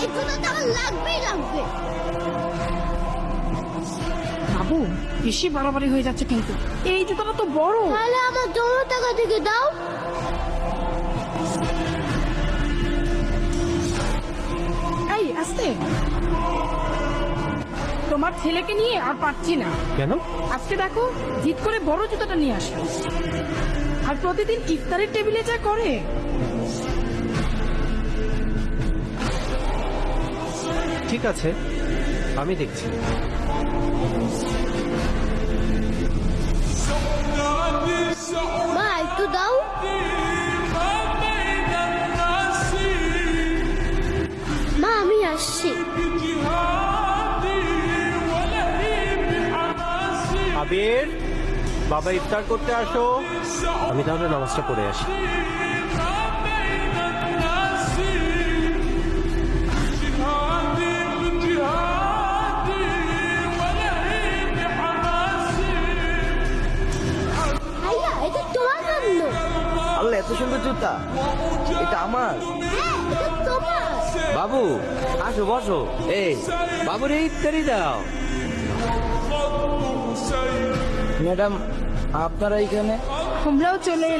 এই জুতো তো আমার লাগবেই লাগবে। বাবু বেশি বাড়াবাড়ি হয়ে যাচ্ছে কিন্তু, এই জুতোটা তো বড়। তাহলে আমার জমা টাকা থেকে দাও। এই আস্তে, তোমার ছেলেকে নিয়ে আর পারছি না। কেন? আজকে দেখো জিদ করে বড় জুতোটা নিয়ে আসে, আর প্রতিদিন ইফতারের টেবিলে যা করে। ঠিক আছে, আমি দেখছি। মা একটু দাও। মা আমি আসছি। আবির, বাবা ইফতার করতে আসো। আমি তাহলে নামাজটা পড়ে আসি। ভাইয়া এটা তোমার জন্য। আল্লাহ, এত সুন্দর জুতা, এটা আমার। হ্যাঁ এটা তোমার। বাবু আসো, বসো। এই বাবুর ইফতারি দাও। ম্যাডাম, আপনারা এখানে? তোমরাও চলে এলাম।